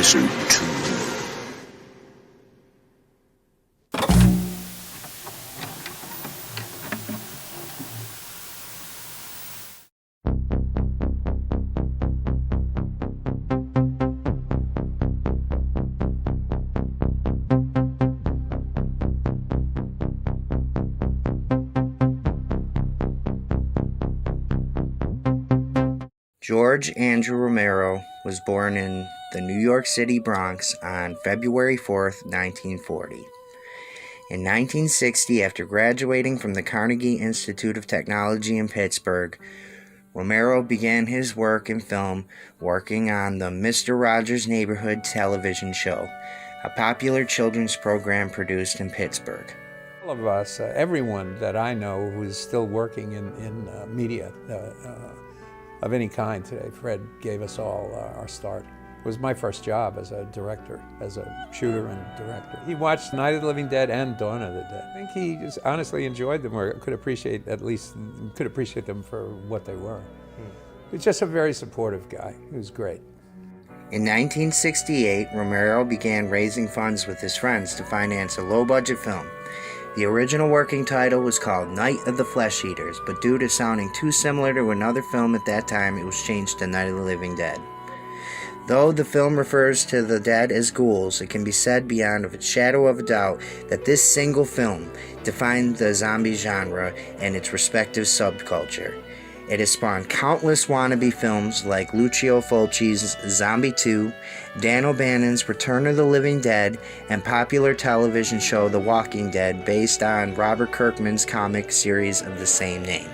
Episode 2. George Andrew Romero was born in the New York City Bronx on February 4th, 1940. In 1960, after graduating from the Carnegie Institute of Technology in Pittsburgh, Romero began his work in film working on the Mr. Rogers' Neighborhood television show, a popular children's program produced in Pittsburgh. All of us, everyone that I know who is still working in media of any kind today, Fred gave us all our start. It was my first job as a director, as a shooter and director. He watched Night of the Living Dead and Dawn of the Dead. I think he just honestly enjoyed them, or could appreciate them for what they were. He was just a very supportive guy. He was great. In 1968, Romero began raising funds with his friends to finance a low-budget film. The original working title was called Night of the Flesh Eaters, but due to sounding too similar to another film at that time, it was changed to Night of the Living Dead. Though the film refers to the dead as ghouls, it can be said beyond a shadow of a doubt that this single film defined the zombie genre and its respective subculture. It has spawned countless wannabe films like Lucio Fulci's Zombie 2, Dan O'Bannon's Return of the Living Dead, and popular television show The Walking Dead based on Robert Kirkman's comic series of the same name.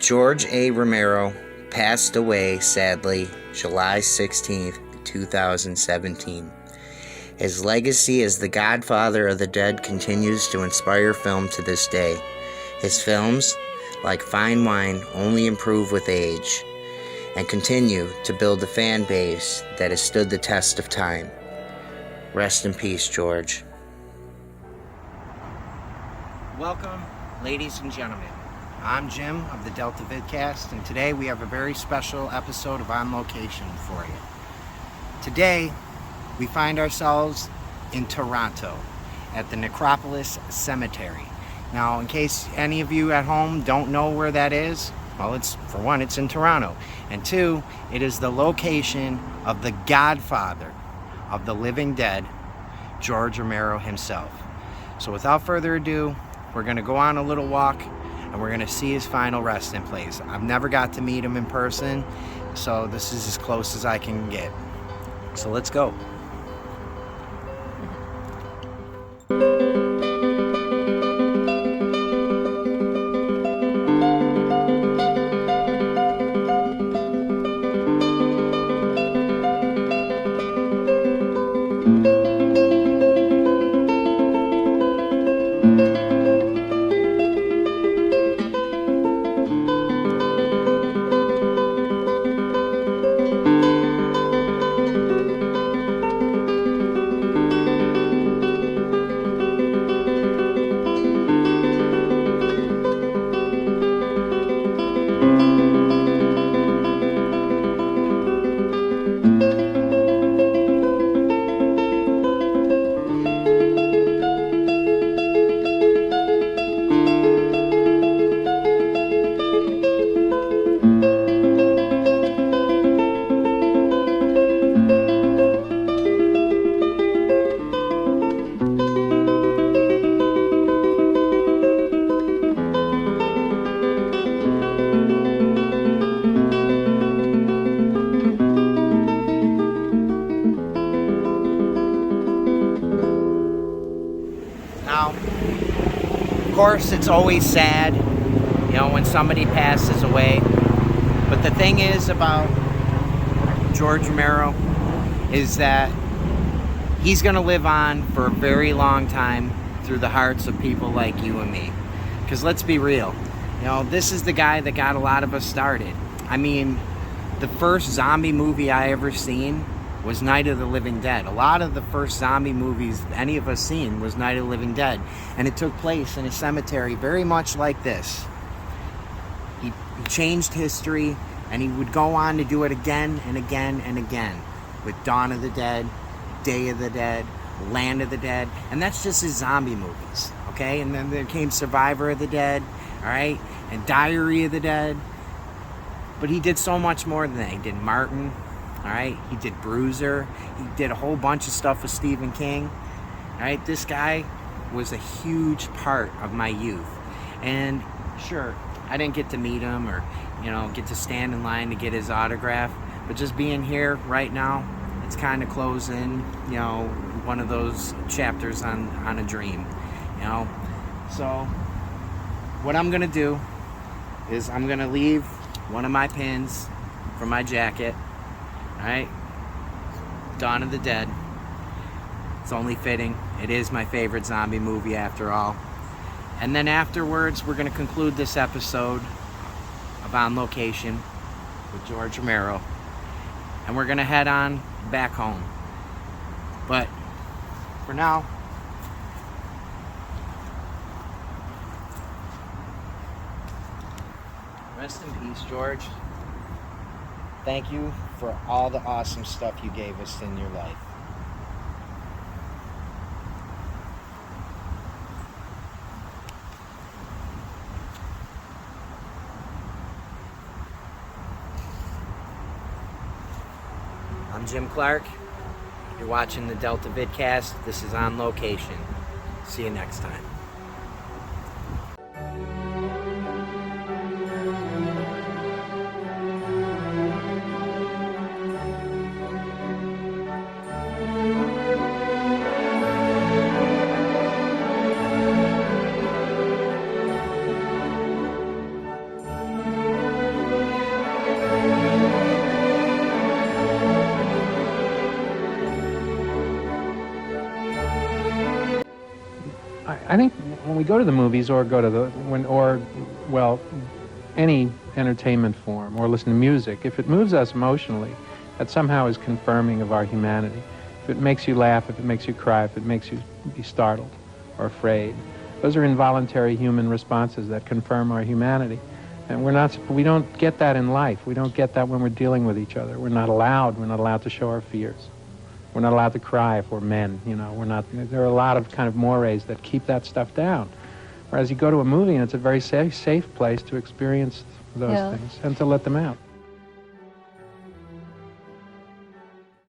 George A. Romero passed away, sadly, July 16, 2017. His legacy as the Godfather of the Dead continues to inspire film to this day. His films, like fine wine, only improve with age and continue to build a fan base that has stood the test of time. Rest in peace, George. Welcome, ladies and gentlemen. I'm Jim of the Delta Vidcast, and today we have a very special episode of On Location for you. Today, we find ourselves in Toronto at the Necropolis Cemetery. Now, in case any of you at home don't know where that is, well, for one, it's in Toronto. And two, it is the location of the Godfather of the living dead, George Romero himself. So without further ado, we're going to go on a little walk and we're going to see his final resting place. I've never got to meet him in person, so this is as close as I can get. So let's go. Of course, it's always sad, when somebody passes away. But the thing is about George Romero is that he's going to live on for a very long time through the hearts of people like you and me. Because let's be real, this is the guy that got a lot of us started. I mean, the first zombie movie I ever seen was Night of the Living Dead. A lot of the first zombie movies any of us seen was Night of the Living Dead. And it took place in a cemetery very much like this. He changed history, and he would go on to do it again and again and again. with Dawn of the Dead, Day of the Dead, Land of the Dead, and that's just his zombie movies, okay? And then there came Survivor of the Dead, all right, and Diary of the Dead. But he did so much more than that. He did Martin, all right? He did Bruiser. He did a whole bunch of stuff with Stephen King, all right? This guy was a huge part of my youth. And sure, I didn't get to meet him or, you know, get to stand in line to get his autograph, but just being here right now, it's kind of closing, you know, one of those chapters on a dream, you know. So what I'm gonna do is I'm gonna leave one of my pins from my jacket, all right? Dawn of the Dead. It's only fitting. It is my favorite zombie movie after all. And then afterwards, we're gonna conclude this episode of On Location with George Romero. And we're gonna head on back home. But for now, rest in peace, George. Thank you for all the awesome stuff you gave us in your life. I'm Jim Clark. You're watching the Delta Vidcast. This is On Location. See you next time. I think when we go to the movies or go to any entertainment form or listen to music, if it moves us emotionally, that somehow is confirming of our humanity. If it makes you laugh, if it makes you cry, if it makes you be startled or afraid, those are involuntary human responses that confirm our humanity. And we don't get that in life. We don't get that when we're dealing with each other. We're not allowed to show our fears. We're not allowed to cry if we're men, you know. There are a lot of kind of mores that keep that stuff down. Whereas you go to a movie and it's a very safe place to experience those things and to let them out.